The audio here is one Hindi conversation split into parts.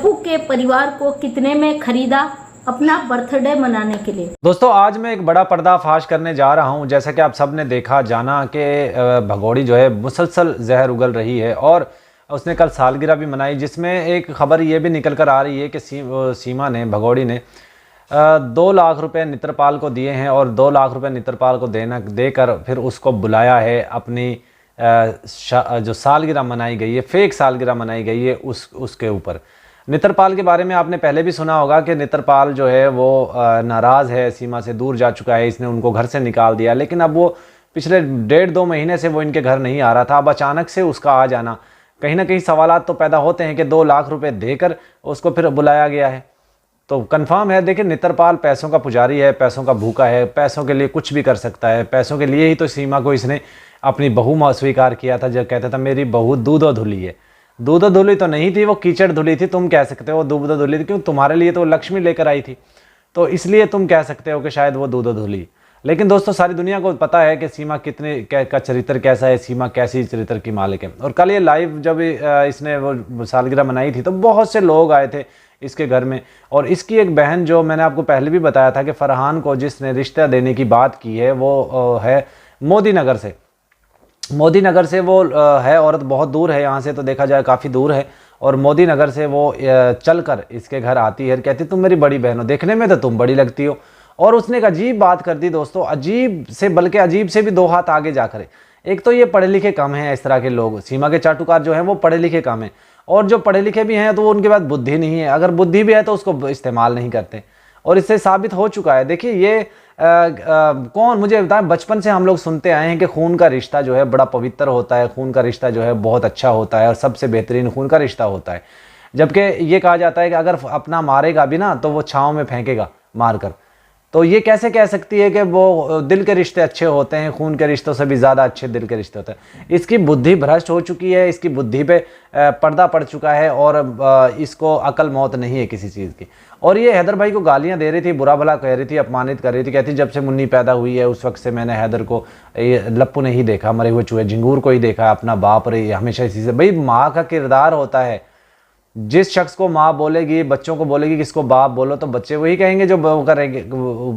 लप्पू के परिवार को कितने में खरीदा अपना बर्थडे मनाने के लिए। दोस्तों आज मैं एक बड़ा पर्दाफाश करने जा रहा हूं। जैसा कि आप सब ने देखा जाना कि भगोड़ी जो है मुसलसल जहर उगल रही है और उसने कल सालगिरह भी मनाई, जिसमें एक खबर ये भी निकल कर आ रही है कि सीमा ने भगोड़ी ने 2 लाख रुपए नेत्रपाल को दिए हैं और 2 लाख रुपए नेत्रपाल को देकर फिर उसको बुलाया है अपनी जो सालगिरह मनाई गई है, फेक सालगिरह मनाई गई है उसके ऊपर। नेत्रपाल के बारे में आपने पहले भी सुना होगा कि नेत्रपाल जो है वो नाराज़ है, सीमा से दूर जा चुका है, इसने उनको घर से निकाल दिया। लेकिन अब वो पिछले 1.5-2 महीने से वो इनके घर नहीं आ रहा था। अब अचानक से उसका आ जाना, कहीं ना कहीं सवालात तो पैदा होते हैं कि 2 लाख रुपए देकर उसको फिर बुलाया गया है। तो कंफर्म है, देखिए नेत्रपाल पैसों का पुजारी है, पैसों का भूखा है, पैसों के लिए कुछ भी कर सकता है। पैसों के लिए ही तो सीमा को इसने अपनी बहू स्वीकार किया था, जब कहता था मेरी बहू दूधो धुली है। दूधो धुली तो नहीं थी, वो कीचड़ धुली थी। तुम कह सकते हो दूधो धुली थी, क्यों? तुम्हारे लिए तो लक्ष्मी लेकर आई थी, तो इसलिए तुम कह सकते हो कि शायद वो दूधो धुली। लेकिन दोस्तों सारी दुनिया को पता है कि सीमा का चरित्र कैसा है, सीमा कैसी चरित्र की मालिक है। और कल ये लाइव जब इसने वो सालगिरह मनाई थी तो बहुत से लोग आए थे इसके घर में। और इसकी एक बहन, जो मैंने आपको पहले भी बताया था कि फरहान को जिसने रिश्ता देने की बात की है, वो है मोदी नगर से। मोदी नगर से वो है औरत, बहुत दूर है यहाँ से, तो देखा जाए काफ़ी दूर है। और मोदी नगर से वो चलकर इसके घर आती है, कहती तुम मेरी बड़ी बहन हो, देखने में तो तुम बड़ी लगती हो। और उसने एक अजीब बात कर दी दोस्तों, अजीब से बल्कि अजीब से भी 2 हाथ आगे जाकर। एक तो ये पढ़े लिखे कम हैं, इस तरह के लोग सीमा के चाटुकार जो हैं वो पढ़े लिखे कम हैं, और जो पढ़े लिखे भी हैं तो उनके पास बुद्धि नहीं है। अगर बुद्धि भी है तो उसको इस्तेमाल नहीं करते, और इससे साबित हो चुका है। देखिए ये कौन, मुझे बताएं, बचपन से हम लोग सुनते आए हैं कि खून का रिश्ता जो है बड़ा पवित्र होता है, खून का रिश्ता जो है बहुत अच्छा होता है और सबसे बेहतरीन खून का रिश्ता होता है। जबकि ये कहा जाता है कि अगर अपना मारेगा भी ना तो वो छाँव में फेंकेगा मारकर। तो ये कैसे कह सकती है कि वो दिल के रिश्ते अच्छे होते हैं, खून के रिश्तों से भी ज़्यादा अच्छे दिल के रिश्ते होते हैं। इसकी बुद्धि भ्रष्ट हो चुकी है, इसकी बुद्धि पे पर्दा पड़ चुका है, और इसको अकल मौत नहीं है किसी चीज़ की। और ये हैदर भाई को गालियां दे रही थी, बुरा भला कह रही थी, अपमानित कर रही थी। कहती जब से मुन्नी पैदा हुई है उस वक्त से मैंने हैदर को, लप्पू ने ही देखा, मरे हुए चूहे झिंगूर को ही देखा, अपना बाप रे हमेशा इसी से। भाई माँ का किरदार होता है, जिस शख्स को माँ बोलेगी, बच्चों को बोलेगी किसको बाप बोलो, तो बच्चे वही कहेंगे जो वो करेंगे,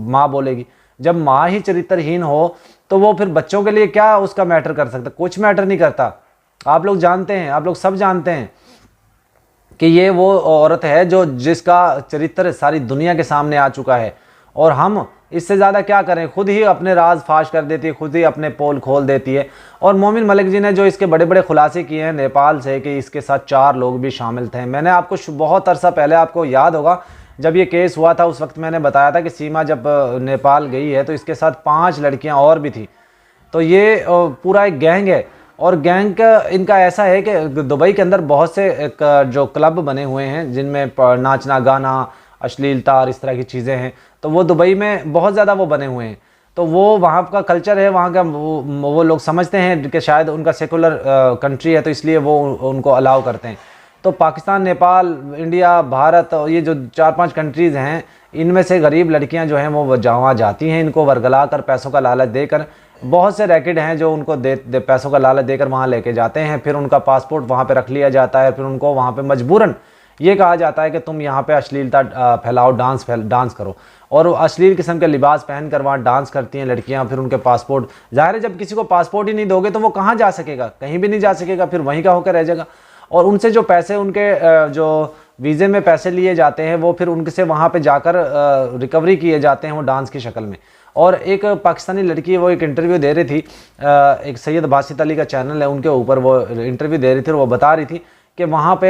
माँ बोलेगी। जब माँ ही चरित्रहीन हो तो वो फिर बच्चों के लिए क्या उसका मैटर कर सकता? कुछ मैटर नहीं करता। आप लोग जानते हैं, आप लोग सब जानते हैं कि ये वो औरत है जो जिसका चरित्र सारी दुनिया के सामने आ चुका है, और हम इससे ज़्यादा क्या करें? खुद ही अपने राज फाश कर देती है, खुद ही अपने पोल खोल देती है। और मोमिन मलिक जी ने जो इसके बड़े बड़े खुलासे किए हैं नेपाल से कि इसके साथ 4 लोग भी शामिल थे। मैंने आपको बहुत अरसा पहले, आपको याद होगा जब ये केस हुआ था, उस वक्त मैंने बताया था कि सीमा जब नेपाल गई है तो इसके साथ 5 लड़कियाँ और भी थी। तो ये पूरा एक गैंग है, और गैंग का इनका ऐसा है कि दुबई के अंदर बहुत से जो क्लब बने हुए हैं जिनमें नाचना गाना, अश्लीलता और इस तरह की चीज़ें हैं, तो वो दुबई में बहुत ज़्यादा वो बने हुए हैं। तो वो वहाँ का कल्चर है, वहाँ का वो लोग समझते हैं कि शायद उनका सेकुलर कंट्री है, तो इसलिए वो उनको अलाउ करते हैं। तो पाकिस्तान, नेपाल, इंडिया, भारत, ये जो 4-5 कंट्रीज़ हैं, इनमें से गरीब लड़कियाँ जो हैं वो वहाँ जाती हैं, इनको वर्गला कर पैसों का लालच देकर। बहुत से रैकेट हैं जो उनको पैसों का लालच देकर वहाँ लेके जाते हैं, फिर उनका पासपोर्ट वहाँ पे रख लिया जाता है, फिर उनको वहाँ पे मजबूरन ये कहा जाता है कि तुम यहाँ पे अश्लीलता फैलाओ, डांस करो। और अश्लील किस्म के लिबास पहन कर वहाँ डांस करती हैं लड़कियाँ। फिर उनके पासपोर्ट, जाहिर है जब किसी को पासपोर्ट ही नहीं दोगे तो वो कहाँ जा सकेगा? कहीं भी नहीं जा सकेगा, फिर वहीं का होकर रह जाएगा। और उनसे जो पैसे, उनके जो वीज़े में पैसे लिए जाते हैं, वो फिर उनसे वहाँ पर जाकर रिकवरी किए जाते हैं वो डांस की शक्ल में। और एक पाकिस्तानी लड़की, वो एक इंटरव्यू दे रही थी, एक सैयद बासित अली का चैनल है, उनके ऊपर वो इंटरव्यू दे रही थी, और वो बता रही थी कि वहाँ पे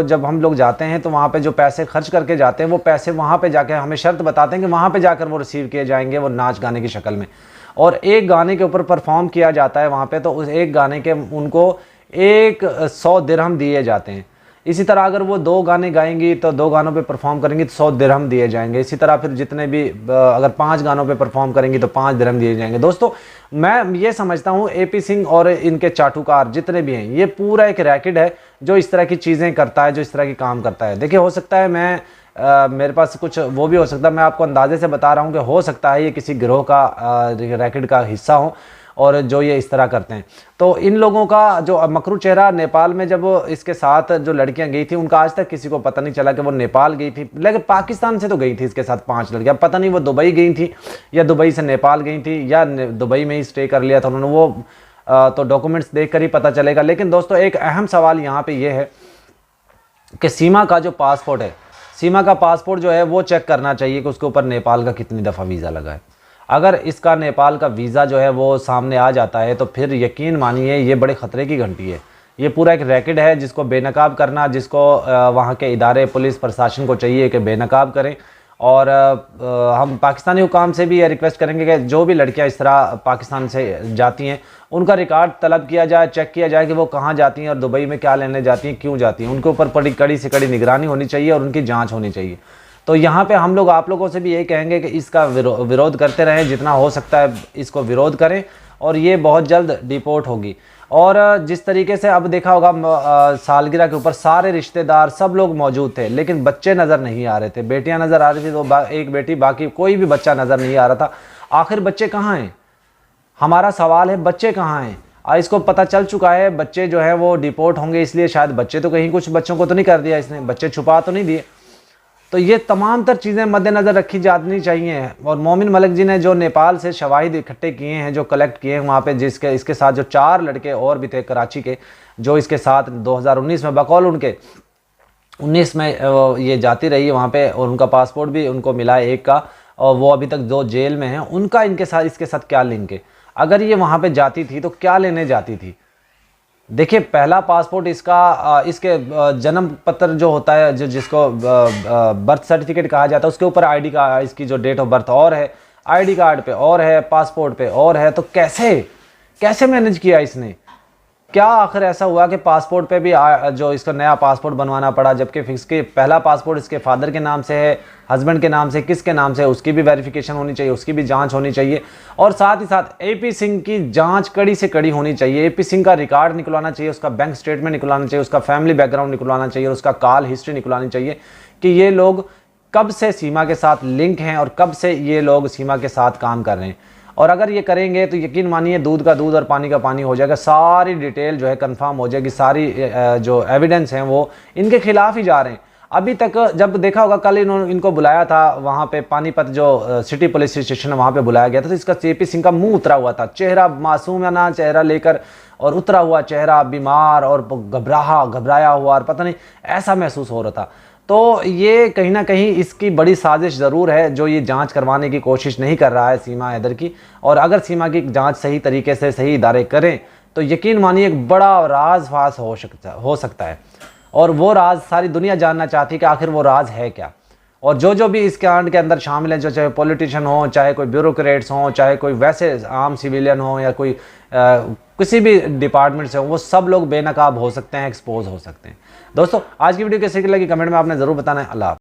जब हम लोग जाते हैं तो वहाँ पे जो पैसे खर्च करके जाते हैं, वो पैसे वहाँ पे जाकर हमें शर्त बताते हैं कि वहाँ पे जाकर वो रिसीव किए जाएंगे, वो नाच गाने की शक्ल में। और एक गाने के ऊपर परफॉर्म किया जाता है वहाँ पे, तो उस एक गाने के उनको 100 दिरहम दिए जाते हैं। इसी तरह अगर वो 2 गाने गाएंगी तो 2 गानों पे परफॉर्म करेंगी तो 100 दिरहम दिए जाएंगे। इसी तरह फिर जितने भी अगर 5 गानों पे परफॉर्म करेंगी तो 5 दिरहम दिए जाएंगे। दोस्तों मैं ये समझता हूँ AP सिंह और इनके चाटुकार जितने भी हैं, ये पूरा एक रैकेट है जो इस तरह की चीज़ें करता है, जो इस तरह की काम करता है। देखिए हो सकता है मेरे पास कुछ वो भी हो सकता है, मैं आपको अंदाजे से बता रहा हूँ कि हो सकता है ये किसी गिरोह का रैकेट का हिस्सा हो, और जो ये इस तरह करते हैं। तो इन लोगों का जो मकरू चेहरा, नेपाल में जब इसके साथ जो लड़कियां गई थी उनका आज तक किसी को पता नहीं चला कि वो नेपाल गई थी, लेकिन पाकिस्तान से तो गई थी इसके साथ 5 लड़कियां। पता नहीं वो दुबई गई थी या दुबई से नेपाल गई थी या दुबई में ही स्टे कर लिया था उन्होंने, वो तो डॉक्यूमेंट्स देख कर ही पता चलेगा। लेकिन दोस्तों एक अहम सवाल यहाँ पे ये है कि सीमा का जो पासपोर्ट है, सीमा का पासपोर्ट जो है वो चेक करना चाहिए कि उसके ऊपर नेपाल का कितनी दफ़ा वीज़ा लगा है। अगर इसका नेपाल का वीज़ा जो है वो सामने आ जाता है तो फिर यकीन मानिए ये बड़े ख़तरे की घंटी है। ये पूरा एक रैकेट है जिसको बेनकाब करना, जिसको वहाँ के इदारे पुलिस प्रशासन को चाहिए कि बेनकाब करें। और हम पाकिस्तानी हुकाम से भी ये रिक्वेस्ट करेंगे कि जो भी लड़कियां इस तरह पाकिस्तान से जाती हैं उनका रिकॉर्ड तलब किया जाए, चेक किया जाए कि वो कहाँ जाती हैं और दुबई में क्या लेने जाती हैं, क्यों जाती हैं। उनके ऊपर बड़ी कड़ी से कड़ी निगरानी होनी चाहिए और उनकी जांच होनी चाहिए। तो यहाँ पे हम लोग आप लोगों से भी ये कहेंगे कि इसका विरोध करते रहें, जितना हो सकता है इसको विरोध करें और ये बहुत जल्द डिपोर्ट होगी। और जिस तरीके से अब देखा होगा सालगिरह के ऊपर सारे रिश्तेदार सब लोग मौजूद थे, लेकिन बच्चे नज़र नहीं आ रहे थे। बेटियां नज़र आ रही थी तो एक बेटी, बाकी कोई भी बच्चा नज़र नहीं आ रहा था। आखिर बच्चे कहाँ हैं? हमारा सवाल है बच्चे कहाँ हैं? इसको पता चल चुका है बच्चे जो है वो डिपोर्ट होंगे, इसलिए शायद बच्चे तो कहीं, कुछ बच्चों को तो नहीं कर दिया इसने, बच्चे छुपा तो नहीं दिए। तो ये तमाम तर चीज़ें मद्देनज़र रखी जानी चाहिए। और मोमिन मलिक जी ने जो नेपाल से शवाहिद इकट्ठे किए हैं, जो कलेक्ट किए हैं वहाँ पे, जिसके इसके साथ जो 4 लड़के और भी थे कराची के, जो इसके साथ 2019 में बकौल उनके 19 में ये जाती रही वहाँ पे और उनका पासपोर्ट भी उनको मिला है एक का, और वो अभी तक 2 जेल में हैं। उनका इनके साथ, इसके साथ क्या लिंक है? अगर ये वहाँ पे जाती थी तो क्या लेने जाती थी? देखिए पहला पासपोर्ट इसका, इसके जन्म पत्र जो होता है, जो जिसको बर्थ सर्टिफिकेट कहा जाता है, उसके ऊपर आईडी का, इसकी जो डेट ऑफ बर्थ और है, आईडी कार्ड पे और है, पासपोर्ट पे और है। तो कैसे मैनेज किया इसने? क्या आखिर ऐसा हुआ कि पासपोर्ट पे भी जो इसका नया पासपोर्ट बनवाना पड़ा, जबकि इसके पहला पासपोर्ट इसके फादर के नाम से है, हस्बैंड के नाम से, किसके नाम से, उसकी भी वेरिफिकेशन होनी चाहिए, उसकी भी जांच होनी चाहिए। और साथ ही साथ एपी सिंह की जांच कड़ी से कड़ी होनी चाहिए। एपी सिंह का रिकॉर्ड निकलवाना चाहिए, उसका बैंक स्टेटमेंट निकलवाना चाहिए, उसका फैमिली बैकग्राउंड निकलवाना चाहिए और उसका कॉल हिस्ट्री निकलवानी चाहिए कि ये लोग कब से सीमा के साथ लिंक हैं और कब से ये लोग सीमा के साथ काम कर रहे हैं। और अगर ये करेंगे तो यकीन मानिए दूध का दूध और पानी का पानी हो जाएगा। सारी डिटेल जो है कंफर्म हो जाएगी, सारी जो एविडेंस हैं वो इनके खिलाफ ही जा रहे हैं। अभी तक जब देखा होगा, कल इनको बुलाया था वहाँ पे पानीपत जो सिटी पुलिस स्टेशन है वहाँ पे बुलाया गया था, तो इसका एपी सिंह का मुंह उतरा हुआ था, चेहरा मासूमाना चेहरा लेकर और उतरा हुआ चेहरा, बीमार और घबराया हुआ और पता नहीं ऐसा महसूस हो रहा था। तो ये कहीं ना कहीं इसकी बड़ी साजिश ज़रूर है, जो ये जांच करवाने की कोशिश नहीं कर रहा है सीमा हैदर की। और अगर सीमा की जांच सही तरीके से सही इदारे करें तो यकीन मानिए एक बड़ा राज फास हो सकता है। और वो राज सारी दुनिया जानना चाहती है कि आखिर वो राज है क्या। और जो भी इस कांड के अंदर शामिल हैं, जो चाहे पॉलिटिशियन हो, चाहे कोई ब्यूरोक्रेट्स हों, चाहे कोई वैसे आम सिविलियन हो या कोई किसी भी डिपार्टमेंट से हो, वो सब लोग बेनकाब हो सकते हैं, एक्सपोज हो सकते हैं। दोस्तों आज की वीडियो कैसी लगी कमेंट में आपने ज़रूर बताना है। अल्लाह।